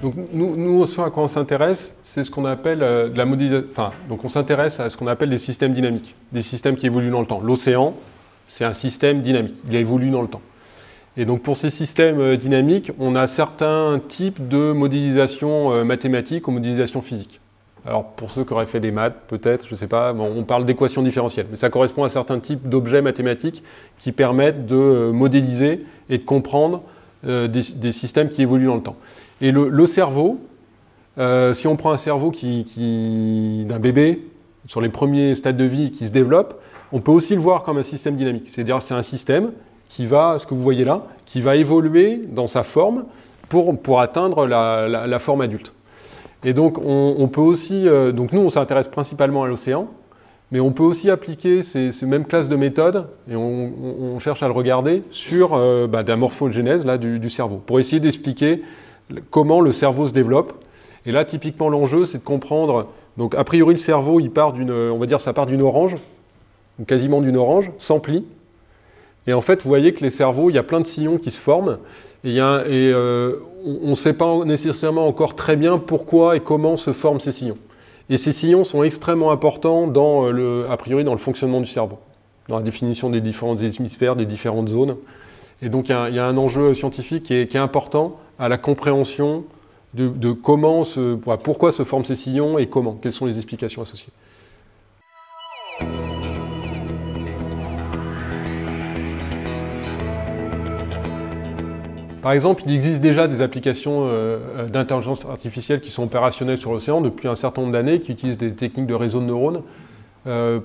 Donc nous, ce à quoi on s'intéresse, c'est ce qu'on appelle de la modélisation. Enfin, donc on s'intéresse à ce qu'on appelle des systèmes dynamiques, des systèmes qui évoluent dans le temps. L'océan, c'est un système dynamique, il évolue dans le temps. Et donc pour ces systèmes dynamiques, on a certains types de modélisation mathématique ou modélisation physique. Alors pour ceux qui auraient fait des maths, peut-être, je ne sais pas, bon, on parle d'équations différentielles, mais ça correspond à certains types d'objets mathématiques qui permettent de modéliser et de comprendre des systèmes qui évoluent dans le temps. Et le cerveau, si on prend un cerveau d'un bébé, sur les premiers stades de vie qui se développe, on peut aussi le voir comme un système dynamique. C'est-à-dire c'est un système qui va, ce que vous voyez là, qui va évoluer dans sa forme pour atteindre la forme adulte. Et donc on peut aussi, donc nous on s'intéresse principalement à l'océan, mais on peut aussi appliquer ces mêmes classes de méthodes, et on cherche à le regarder, sur de la morphogénèse là, du cerveau, pour essayer d'expliquer comment le cerveau se développe. Et là, typiquement, l'enjeu, c'est de comprendre, donc a priori, le cerveau, il part on va dire, ça part d'une orange, quasiment d'une orange, sans plis. Et en fait, vous voyez que les cerveaux, il y a plein de sillons qui se forment, et on ne sait pas nécessairement encore très bien pourquoi et comment se forment ces sillons. Et ces sillons sont extrêmement importants, a priori, dans le fonctionnement du cerveau, dans la définition des différents hémisphères, des différentes zones. Et donc, il y a un enjeu scientifique qui est important à la compréhension de pourquoi se forment ces sillons et comment, quelles sont les explications associées. Par exemple, il existe déjà des applications d'intelligence artificielle qui sont opérationnelles sur l'océan depuis un certain nombre d'années, qui utilisent des techniques de réseau de neurones,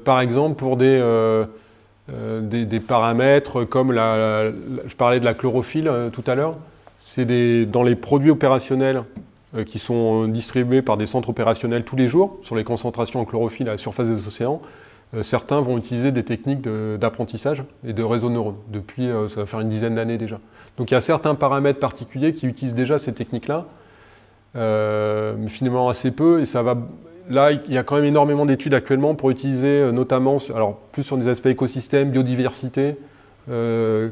par exemple pour des paramètres comme je parlais de la chlorophylle tout à l'heure. C'est dans les produits opérationnels qui sont distribués par des centres opérationnels tous les jours sur les concentrations en chlorophylle à la surface des océans. Certains vont utiliser des techniques d'apprentissage et de réseau de neurones depuis, ça va faire une dizaine d'années déjà. Donc il y a certains paramètres particuliers qui utilisent déjà ces techniques-là, mais finalement assez peu. Et là, il y a quand même énormément d'études actuellement pour utiliser notamment, alors plus sur des aspects écosystèmes, biodiversité,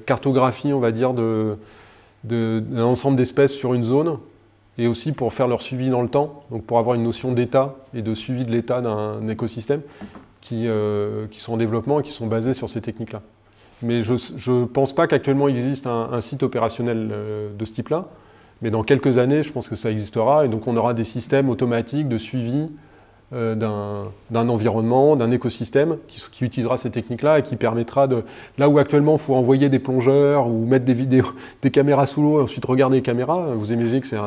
cartographie, on va dire, d'un ensemble d'espèces sur une zone, et aussi pour faire leur suivi dans le temps, donc pour avoir une notion d'état et de suivi de l'état d'un écosystème qui sont en développement et qui sont basés sur ces techniques-là. Mais je ne pense pas qu'actuellement il existe un site opérationnel de ce type-là, mais dans quelques années, je pense que ça existera, et donc on aura des systèmes automatiques de suivi d'un environnement, d'un écosystème qui utilisera ces techniques-là et qui permettra là où actuellement il faut envoyer des plongeurs ou mettre des caméras sous l'eau et ensuite regarder les caméras, vous imaginez que c'est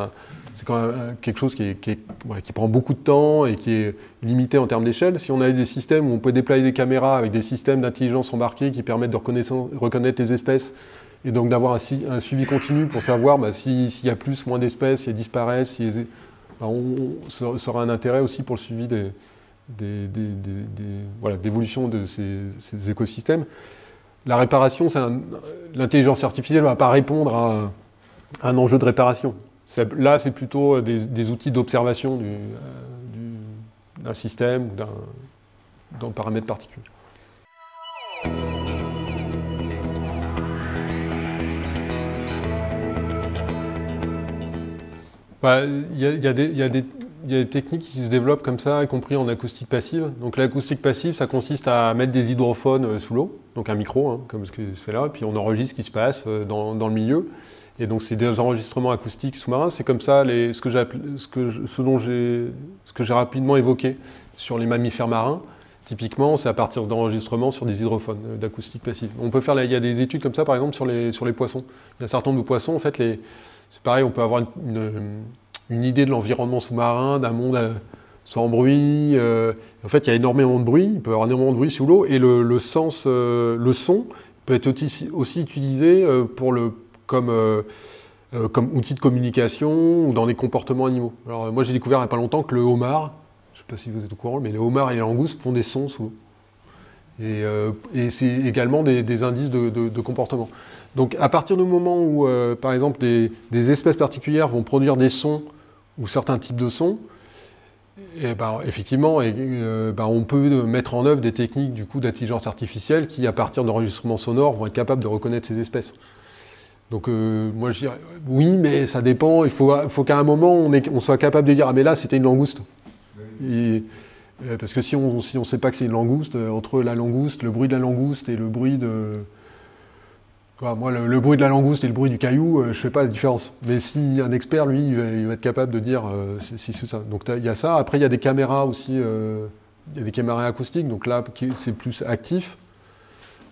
quand même quelque chose qui prend beaucoup de temps et qui est limité en termes d'échelle. Si on avait des systèmes où on peut déployer des caméras avec des systèmes d'intelligence embarqués qui permettent de reconnaître les espèces et donc d'avoir un suivi continu pour savoir s'il y a plus, moins d'espèces, si elles disparaissent, ça aura un intérêt aussi pour le suivi d'évolution de ces écosystèmes. La réparation, l'intelligence artificielle ne va pas répondre à un enjeu de réparation. Là, c'est plutôt des outils d'observation d'un système ou d'un paramètre particulier. Il y a des techniques qui se développent comme ça, y compris en acoustique passive. Donc l'acoustique passive, ça consiste à mettre des hydrophones sous l'eau, donc un micro, comme ce qui se fait là, et puis on enregistre ce qui se passe dans le milieu. Et donc c'est des enregistrements acoustiques sous-marins. C'est comme ça ce que j'ai rapidement évoqué sur les mammifères marins. Typiquement, c'est à partir d'enregistrements sur des hydrophones d'acoustique passive. Il y a des études comme ça, par exemple, sur les poissons. Il y a un certain nombre de poissons, en fait, c'est pareil, on peut avoir une idée de l'environnement sous-marin, d'un monde sans bruit. En fait, il y a énormément de bruit, il peut y avoir énormément de bruit sous l'eau, et le son peut être aussi utilisé comme outil de communication ou dans des comportements animaux. Alors moi j'ai découvert il n'y a pas longtemps que le homard, je ne sais pas si vous êtes au courant, mais les homards et les langoustes font des sons sous l'eau. Et c'est également des indices de comportement. Donc à partir du moment où, par exemple, des espèces particulières vont produire des sons ou certains types de sons, effectivement, on peut mettre en œuvre des techniques d'intelligence artificielle qui, à partir d'enregistrements sonores, vont être capables de reconnaître ces espèces. Donc moi je dirais oui, mais ça dépend. Il faut qu'à un moment on soit capable de dire ah mais là c'était une langouste. Et, parce que si on sait pas que c'est une langouste, entre la langouste, le bruit de la langouste et le bruit de moi, le bruit de la langouste et le bruit du caillou, je fais pas la différence. Mais si un expert, lui, il va être capable de dire si c'est ça. Donc il y a ça. Après, il y a des caméras aussi. Il y a des caméras acoustiques. Donc là, c'est plus actif.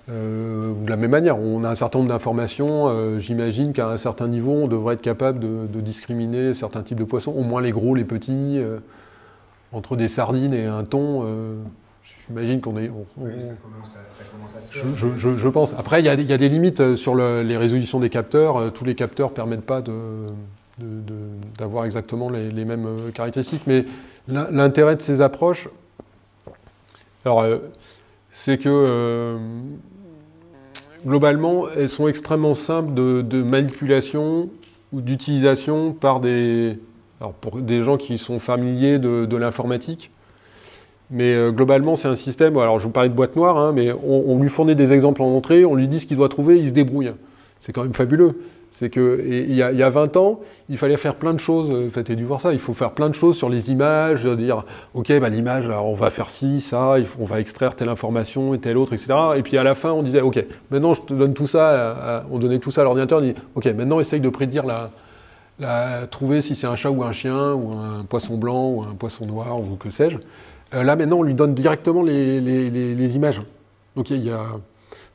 De la même manière, on a un certain nombre d'informations. J'imagine qu'à un certain niveau, on devrait être capable de discriminer certains types de poissons, au moins les gros, les petits, entre des sardines et un thon. J'imagine qu'on est. Oui, ça commence à se faire. Je pense. Après, il y a des limites sur les résolutions des capteurs. Tous les capteurs ne permettent pas d'avoir exactement les mêmes caractéristiques. Mais l'intérêt de ces approches, alors, c'est que globalement, elles sont extrêmement simples de manipulation ou d'utilisation par pour des gens qui sont familiers de l'informatique. Mais globalement, c'est un système. Alors, je vous parlais de boîte noire, hein, mais on lui fournit des exemples en entrée, on lui dit ce qu'il doit trouver, il se débrouille. C'est quand même fabuleux. C'est que il y a 20 ans, il fallait faire plein de choses. En fait, tu as dû voir ça. Il faut faire plein de choses sur les images, dire ok, bah, l'image, on va faire ci, ça, on va extraire telle information et telle autre, etc. Et puis à la fin, on disait ok, maintenant je te donne tout ça. On donnait tout ça à l'ordinateur. On dit ok, maintenant essaye de prédire trouver si c'est un chat ou un chien ou un poisson blanc ou un poisson noir ou que sais-je. Là, maintenant, on lui donne directement les images.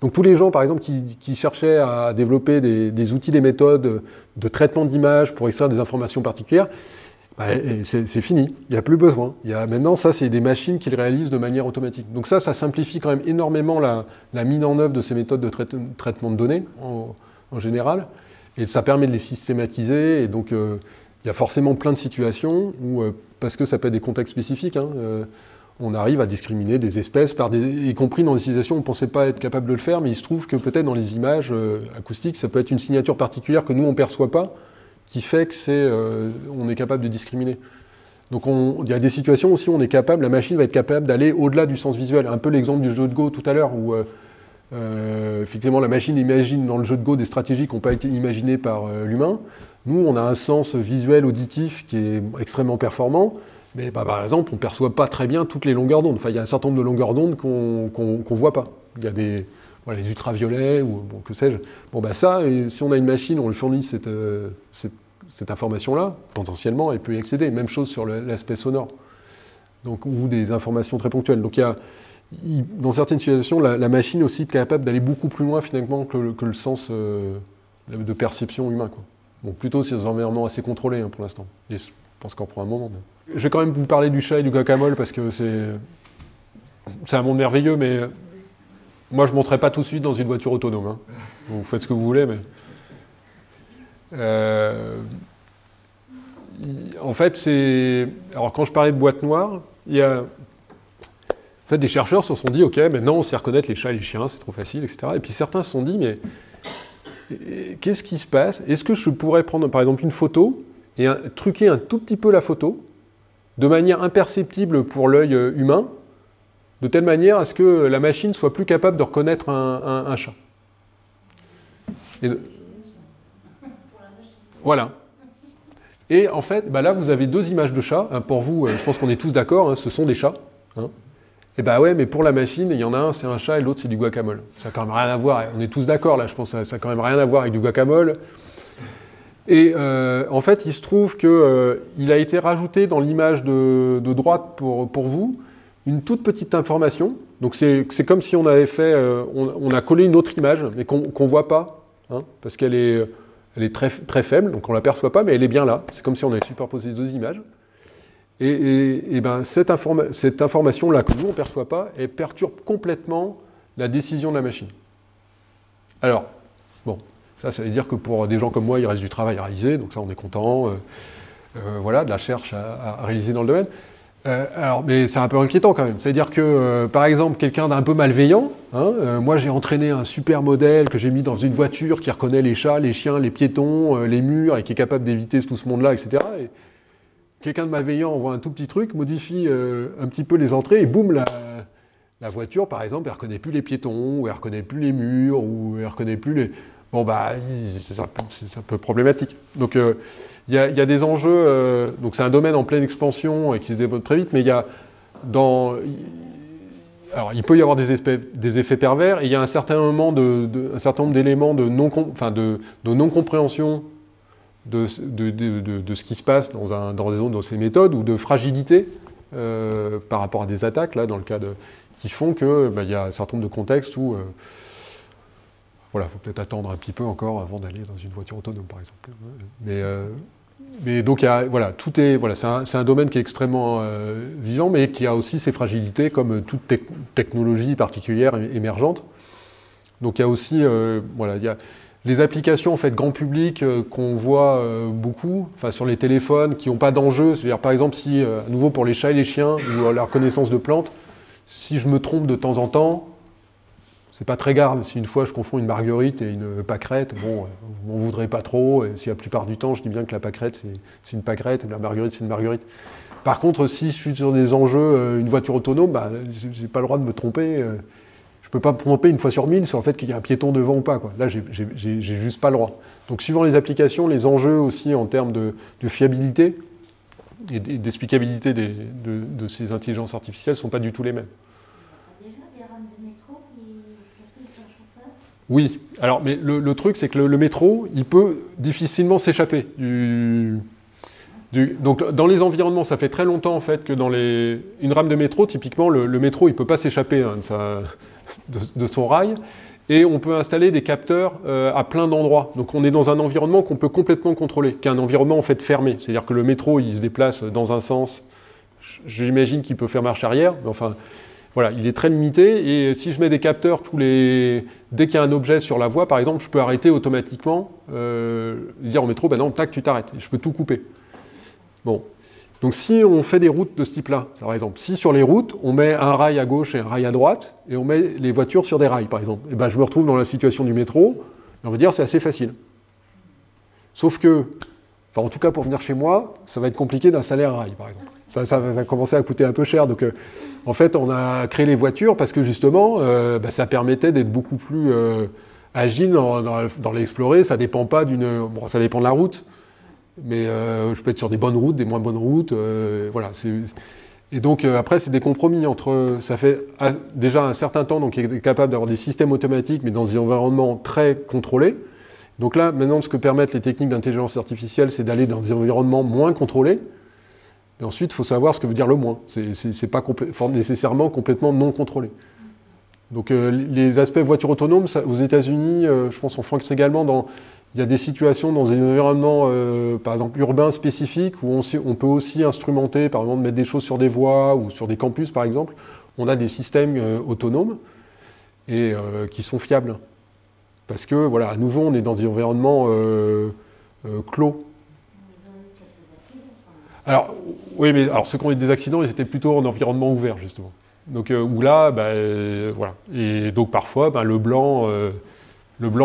Donc tous les gens, par exemple, qui cherchaient à développer des outils, des méthodes de traitement d'images pour extraire des informations particulières, bah, c'est fini. Il n'y a plus besoin. Maintenant, ça, c'est des machines qui le réalisent de manière automatique. Donc ça simplifie quand même énormément la mise en œuvre de ces méthodes de traitement de données en général. Et ça permet de les systématiser. Et donc, il y a forcément plein de situations où, parce que ça peut être des contextes spécifiques, hein, on arrive à discriminer des espèces, y compris dans des situations où on ne pensait pas être capable de le faire, mais il se trouve que peut-être dans les images acoustiques, ça peut être une signature particulière que nous, on ne perçoit pas, qui fait que on est capable de discriminer. Donc il y a des situations aussi où la machine va être capable d'aller au-delà du sens visuel. Un peu l'exemple du jeu de Go tout à l'heure, où effectivement la machine imagine dans le jeu de Go des stratégies qui n'ont pas été imaginées par l'humain. Nous, on a un sens visuel, auditif qui est extrêmement performant, mais par exemple, on ne perçoit pas très bien toutes les longueurs d'onde. Enfin, il y a un certain nombre de longueurs d'onde qu'on ne voit pas. Il y a les ultraviolets, ou que sais-je. Bon, ça, si on a une machine, on lui fournit cette information-là, potentiellement, elle peut y accéder. Même chose sur l'aspect sonore, donc, ou des informations très ponctuelles. Donc, dans certaines situations, la machine est aussi capable d'aller beaucoup plus loin, finalement, que le sens de perception humain, quoi. Bon, plutôt c'est des environnements assez contrôlés pour l'instant. Et je pense qu'en pour un moment. Mais... Je vais quand même vous parler du chat et du guacamole parce que c'est un monde merveilleux, mais moi je ne monterai pas tout de suite dans une voiture autonome. Hein. Vous faites ce que vous voulez, mais... En fait, alors quand je parlais de boîte noire, il y a... En fait, des chercheurs se sont dit, ok, maintenant on sait reconnaître les chats et les chiens, c'est trop facile, etc. Et puis certains se sont dit, mais... Qu'est-ce qui se passe? Est-ce que je pourrais prendre par exemple une photo et truquer un tout petit peu la photo de manière imperceptible pour l'œil humain, de telle manière à ce que la machine soit plus capable de reconnaître un chat? Voilà. Et en fait, là vous avez deux images de chats. Pour vous, je pense qu'on est tous d'accord, hein, ce sont des chats. Hein. Et ouais, mais pour la machine, il y en a un, c'est un chat et l'autre, c'est du guacamole. Ça n'a quand même rien à voir, on est tous d'accord là, je pense que ça n'a quand même rien à voir avec du guacamole. Et en fait, il se trouve qu'il a été rajouté dans l'image de droite pour vous, une toute petite information. Donc c'est comme si on avait fait, on a collé une autre image, mais qu'on ne voit pas, hein, parce qu'elle est très, très faible, donc on ne l'aperçoit pas, mais elle est bien là. C'est comme si on avait superposé deux images. Et cette information-là que nous, on ne perçoit pas, elle perturbe complètement la décision de la machine. Alors, bon, ça veut dire que pour des gens comme moi, il reste du travail à réaliser, donc ça, on est content. Voilà, de la recherche à réaliser dans le domaine. Mais c'est un peu inquiétant quand même. C'est-à-dire que, par exemple, quelqu'un d'un peu malveillant, hein, moi j'ai entraîné un super modèle que j'ai mis dans une voiture qui reconnaît les chats, les chiens, les piétons, les murs, et qui est capable d'éviter tout ce monde-là, etc. Et quelqu'un de malveillant envoie un tout petit truc, modifie un petit peu les entrées, et boum, la voiture, par exemple, elle ne reconnaît plus les piétons, ou elle ne reconnaît plus les murs, ou elle ne reconnaît plus les... bon, bah, c'est un peu problématique. Donc, il y a des enjeux, donc c'est un domaine en pleine expansion et qui se développe très vite, mais il y a alors, il peut y avoir des effets pervers, et il y a un certain nombre d'éléments de non-compréhension de ce qui se passe dans ces méthodes, ou de fragilité par rapport à des attaques, là, dans le cas qui font qu'il y a un certain nombre de contextes où voilà, il faut peut-être attendre un petit peu encore avant d'aller dans une voiture autonome, par exemple. Mais donc, c'est un domaine qui est extrêmement vivant, mais qui a aussi ses fragilités, comme toute technologie particulière émergente. Donc, il y a aussi il y a les applications en fait, grand public qu'on voit beaucoup, sur les téléphones, qui n'ont pas d'enjeu. C'est-à-dire, par exemple, si, à nouveau pour les chats et les chiens, ou la reconnaissance de plantes, si je me trompe de temps en temps, c'est pas très grave. Si une fois je confonds une marguerite et une pâquerette, bon, on m'en voudrait pas trop. Et si la plupart du temps je dis bien que la pâquerette c'est une pâquerette et la marguerite c'est une marguerite. Par contre, si je suis sur des enjeux, une voiture autonome, j'ai pas le droit de me tromper. Je peux pas me tromper une fois sur 1000 sur le fait qu'il y a un piéton devant ou pas, quoi. Là, j'ai juste pas le droit. Donc, suivant les applications, les enjeux aussi en termes de fiabilité et d'explicabilité de ces intelligences artificielles sont pas du tout les mêmes. Oui, alors, mais le truc, c'est que le métro, il peut difficilement s'échapper. Donc, dans les environnements, ça fait très longtemps, en fait, que dans une rame de métro, typiquement, le métro, il ne peut pas s'échapper de son rail, et on peut installer des capteurs à plein d'endroits. Donc, on est dans un environnement qu'on peut complètement contrôler, qui est un environnement, en fait, fermé. C'est-à-dire que le métro, il se déplace dans un sens, j'imagine qu'il peut faire marche arrière, mais enfin... Voilà, il est très limité, et si je mets des capteurs dès qu'il y a un objet sur la voie, par exemple, je peux arrêter automatiquement, dire au métro, ben non, tac, tu t'arrêtes, je peux tout couper. Bon, donc si on fait des routes de ce type-là, par exemple, si sur les routes, on met un rail à gauche et un rail à droite, et on met les voitures sur des rails, par exemple, et ben je me retrouve dans la situation du métro, et on va dire c'est assez facile. Sauf que, en tout cas pour venir chez moi, ça va être compliqué d'installer un rail, par exemple. Ça va commencer à coûter un peu cher, donc... En fait, on a créé les voitures parce que justement, ça permettait d'être beaucoup plus agile dans l'explorer. Ça dépend pas bon, ça dépend de la route, mais je peux être sur des bonnes routes, des moins bonnes routes. Voilà. Et donc après, c'est des compromis entre. Ça fait déjà un certain temps, donc il est capable d'avoir des systèmes automatiques, mais dans des environnements très contrôlés. Donc là, maintenant, ce que permettent les techniques d'intelligence artificielle, c'est d'aller dans des environnements moins contrôlés. Et ensuite, il faut savoir ce que veut dire le moins. C'est pas nécessairement complètement non contrôlé. Donc les aspects voitures autonomes, aux États-Unis, je pense en France également, il y a des situations dans des environnements, par exemple urbains spécifiques, où on peut aussi instrumenter, par exemple, mettre des choses sur des voies ou sur des campus, par exemple. On a des systèmes autonomes et qui sont fiables. Parce que, voilà, à nouveau, on est dans des environnements clos. Alors, oui, mais ceux qui ont eu des accidents, ils étaient plutôt en environnement ouvert, justement. Donc, où là, voilà. Et donc, parfois, le blanc,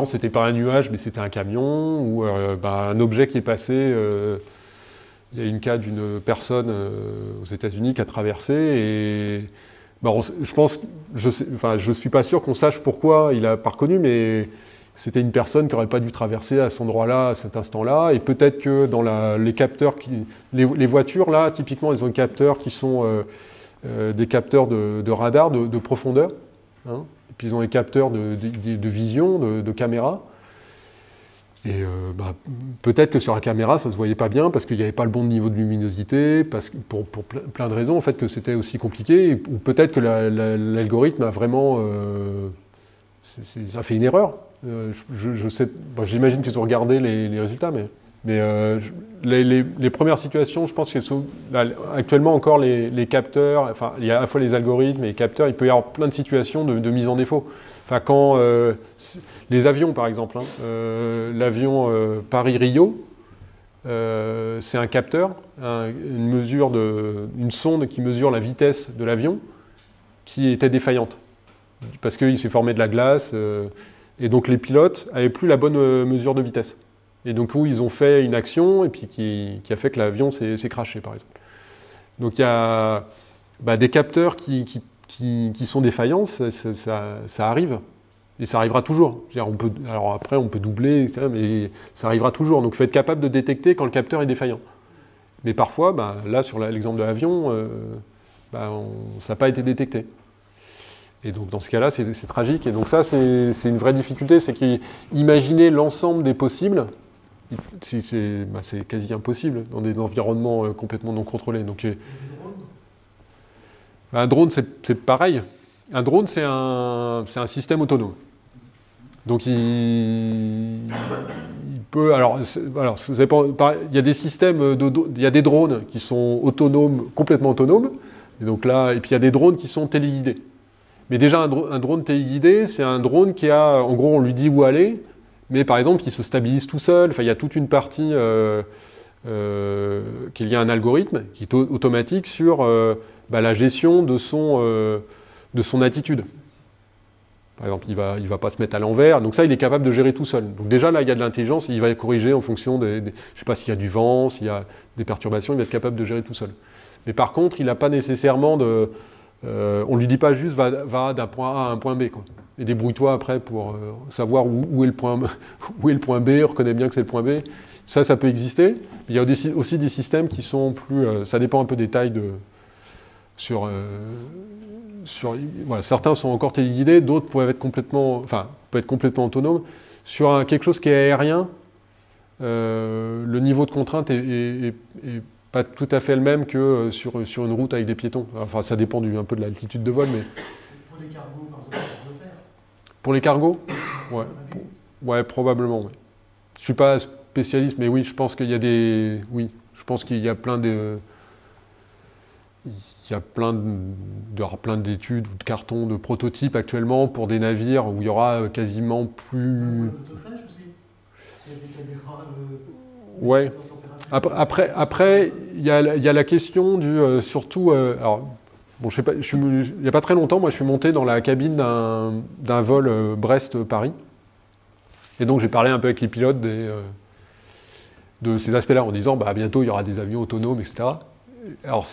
c'était pas un nuage, mais c'était un camion, ou un objet qui est passé. Il y a une cas d'une personne aux États-Unis qui a traversé, et je suis pas sûr qu'on sache pourquoi il a pas reconnu, mais c'était une personne qui n'aurait pas dû traverser à cet endroit-là, à cet instant-là, et peut-être que dans les capteurs, les voitures, là, typiquement, elles ont des capteurs qui sont des capteurs de radar, de profondeur, hein, et puis ils ont des capteurs de vision, de caméra, et peut-être que sur la caméra, ça ne se voyait pas bien, parce qu'il n'y avait pas le bon niveau de luminosité, pour plein de raisons, en fait, que c'était aussi compliqué, ou peut-être que l'algorithme a vraiment... ça fait une erreur. J'imagine qu'ils ont regardé les résultats, mais les premières situations, je pense que actuellement encore les capteurs, il y a à la fois les algorithmes et les capteurs, il peut y avoir plein de situations de mise en défaut. Quand les avions, par exemple, l'avion Paris-Rio, c'est un capteur, une sonde qui mesure la vitesse de l'avion qui était défaillante, parce qu'il s'est formé de la glace. Et donc les pilotes n'avaient plus la bonne mesure de vitesse. Et donc ils ont fait une action et puis qui a fait que l'avion s'est crashé, par exemple. Donc il y a des capteurs qui sont défaillants, ça arrive. Et ça arrivera toujours. Alors après, on peut doubler, etc., mais ça arrivera toujours. Donc il faut être capable de détecter quand le capteur est défaillant. Mais parfois, là, sur l'exemple de l'avion, ça n'a pas été détecté. Et donc dans ce cas-là, c'est tragique. Et donc ça, c'est une vraie difficulté, c'est qu'imaginer l'ensemble des possibles, c'est quasi impossible dans des environnements complètement non contrôlés. Donc, un drone, c'est pareil. Un drone, c'est un système autonome. Donc il peut... ça dépend, il y a des systèmes, il y a des drones qui sont autonomes, complètement autonomes. Et donc là, et puis il y a des drones qui sont téléguidés. Mais déjà, un drone téléguidé, c'est un drone qui a, en gros, on lui dit où aller, mais par exemple, qui se stabilise tout seul. Enfin, il y a toute une partie qui est liée à un algorithme qui est automatique sur la gestion de son attitude. Par exemple, il va pas se mettre à l'envers. Donc ça, il est capable de gérer tout seul. Donc déjà, là, il y a de l'intelligence. Il va corriger en fonction je ne sais pas s'il y a du vent, s'il y a des perturbations, il va être capable de gérer tout seul. Mais par contre, il n'a pas nécessairement de... on ne lui dit pas juste va d'un point A à un point B, quoi. Et débrouille-toi après pour savoir où est le point B, reconnais bien que c'est le point B. Ça peut exister. Il y a aussi des systèmes qui sont plus... ça dépend un peu des tailles voilà, certains sont encore téléguidés, d'autres peuvent être complètement autonomes. Sur quelque chose qui est aérien, le niveau de contrainte est pas tout à fait le même que sur une route avec des piétons. Enfin, ça dépend un peu de l'altitude de vol, mais... Pour les cargos, par exemple, on peut le faire. Pour les cargos ? Ouais, probablement. Ouais. Je suis pas spécialiste, mais oui, je pense qu'il y a des... Oui, je pense qu'il y a plein de... Il y a plein d'études ou de cartons, de prototypes actuellement pour des navires où il y aura quasiment plus... Ouais. Après, il y a la question du... surtout... alors, bon, je sais pas, il n'y a pas très longtemps, moi je suis monté dans la cabine d'un vol Brest-Paris. Et donc j'ai parlé un peu avec les pilotes de ces aspects-là en disant bientôt il y aura des avions autonomes, etc. Alors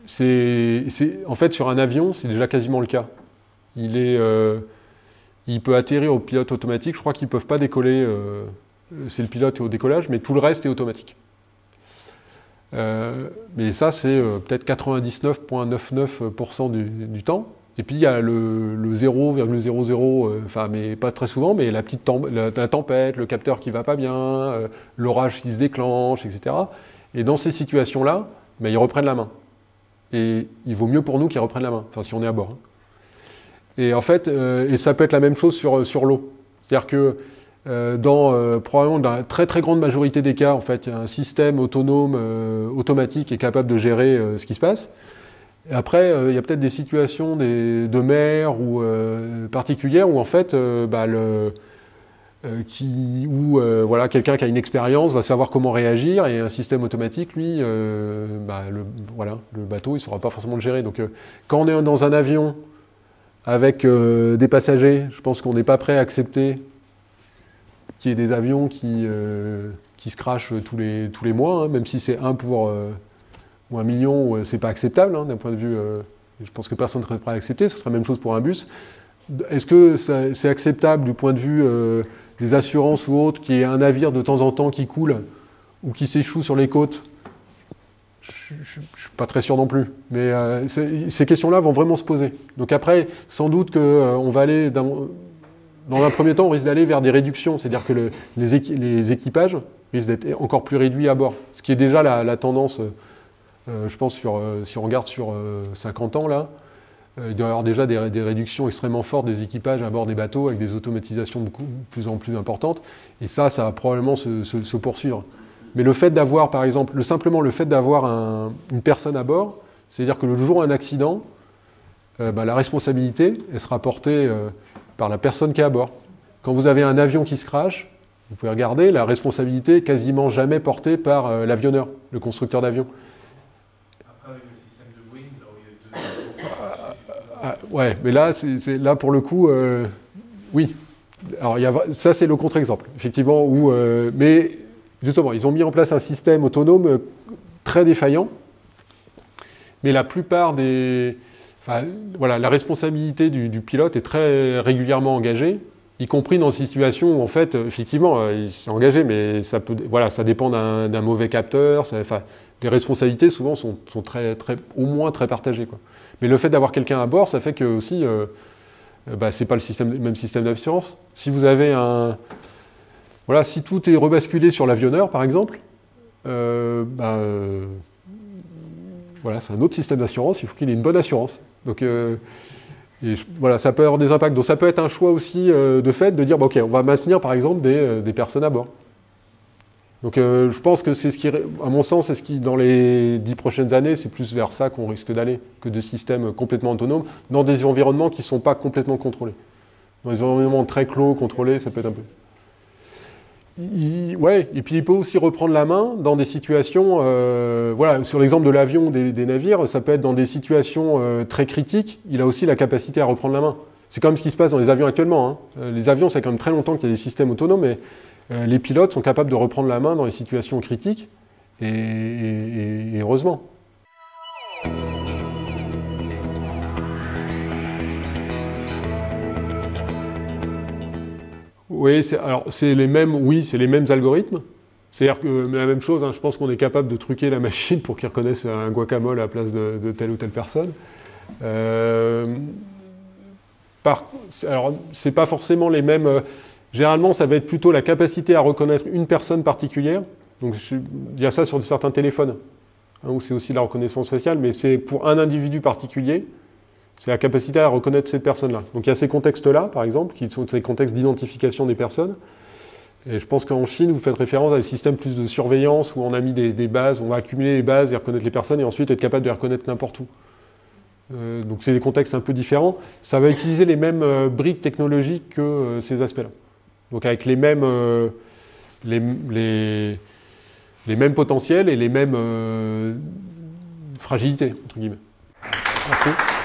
en fait, sur un avion, c'est déjà quasiment le cas. Il peut atterrir au pilote automatique. Je crois qu'ils ne peuvent pas décoller. C'est le pilote au décollage, mais tout le reste est automatique. Mais ça, c'est peut-être 99,99% du temps. Et puis, il y a le 0,00, mais pas très souvent, mais la tempête, le capteur qui ne va pas bien, l'orage qui se déclenche, etc. Et dans ces situations-là, ils reprennent la main. Et il vaut mieux pour nous qu'ils reprennent la main, si on est à bord. Et en fait, et ça peut être la même chose sur l'eau. C'est-à-dire que probablement dans la très très grande majorité des cas, en fait, il y a un système autonome, automatique, qui est capable de gérer ce qui se passe. Et après, il y a peut-être des situations de mer ou particulières où en fait, quelqu'un qui a une expérience va savoir comment réagir, et un système automatique, lui, le bateau, il ne saura pas forcément le gérer. Donc quand on est dans un avion avec des passagers, je pense qu'on n'est pas prêt à accepter qu'il y ait des avions qui se crashent tous les mois, hein, même si c'est un pour ou 1 million, c'est pas acceptable, hein, d'un point de vue... je pense que personne ne serait prêt à accepter, ce serait la même chose pour un bus. Est-ce que c'est acceptable du point de vue des assurances ou autres, qu'il y ait un navire de temps en temps qui coule ou qui s'échoue sur les côtes? Je ne suis pas très sûr non plus. Mais ces questions-là vont vraiment se poser. Donc après, sans doute qu'on va aller... Dans un premier temps, on risque d'aller vers des réductions. C'est-à-dire que les équipages risquent d'être encore plus réduits à bord. Ce qui est déjà la tendance, je pense, si on regarde sur 50 ans, là, il doit y avoir déjà des réductions extrêmement fortes des équipages à bord des bateaux avec des automatisations de plus en plus importantes. Et ça va probablement se poursuivre. Mais le fait d'avoir, par exemple, simplement le fait d'avoir une personne à bord, c'est-à-dire que le jour où un accident, la responsabilité, elle sera portée par la personne qui est à bord. Quand vous avez un avion qui se crache, vous pouvez regarder, la responsabilité est quasiment jamais portée par l'avionneur, le constructeur d'avion. Ouais, mais là, là pour le coup, oui. Alors, ça, c'est le contre-exemple, effectivement, mais justement, ils ont mis en place un système autonome très défaillant, mais la plupart des enfin, voilà, la responsabilité du pilote est très régulièrement engagée, y compris dans des situations où, en fait, effectivement, il s'est engagé, mais ça peut, voilà, ça dépend d'un mauvais capteur. Enfin, les responsabilités, souvent, sont au moins très partagées, quoi. Mais le fait d'avoir quelqu'un à bord, ça fait que aussi, c'est pas le même système d'assurance. Si vous avez voilà, si tout est rebasculé sur l'avionneur, par exemple, voilà, c'est un autre système d'assurance. Il faut qu'il ait une bonne assurance. Donc, voilà, ça peut avoir des impacts. Donc ça peut être un choix aussi de fait de dire, ok, on va maintenir par exemple des personnes à bord. Donc je pense que c'est ce qui, à mon sens, c'est ce qui, dans les 10 prochaines années, c'est plus vers ça qu'on risque d'aller, que de systèmes complètement autonomes, dans des environnements qui ne sont pas complètement contrôlés. Dans des environnements très clos, contrôlés, ça peut être un peu... Ouais, et puis il peut aussi reprendre la main dans des situations, voilà, sur l'exemple de l'avion, des navires, ça peut être dans des situations très critiques, il a aussi la capacité à reprendre la main. C'est quand même ce qui se passe dans les avions actuellement, hein. Les avions, c'est quand même très longtemps qu'il y a des systèmes autonomes, mais les pilotes sont capables de reprendre la main dans les situations critiques, et heureusement. Oui, c'est les mêmes algorithmes. C'est-à-dire que la même chose, hein, je pense qu'on est capable de truquer la machine pour qu'il reconnaisse un guacamole à la place de telle ou telle personne. Alors, c'est pas forcément les mêmes. Généralement, ça va être plutôt la capacité à reconnaître une personne particulière. Donc, il y a ça sur certains téléphones, hein, où c'est aussi la reconnaissance faciale, mais c'est pour un individu particulier. C'est la capacité à reconnaître cette personne-là. Donc il y a ces contextes-là, par exemple, qui sont des contextes d'identification des personnes. Et je pense qu'en Chine, vous faites référence à des systèmes plus de surveillance, où on a mis des bases, on va accumuler les bases et reconnaître les personnes, et ensuite être capable de les reconnaître n'importe où. Donc c'est des contextes un peu différents. Ça va utiliser les mêmes briques technologiques que ces aspects-là. Donc avec les mêmes potentiels et les mêmes fragilités, entre guillemets. Merci.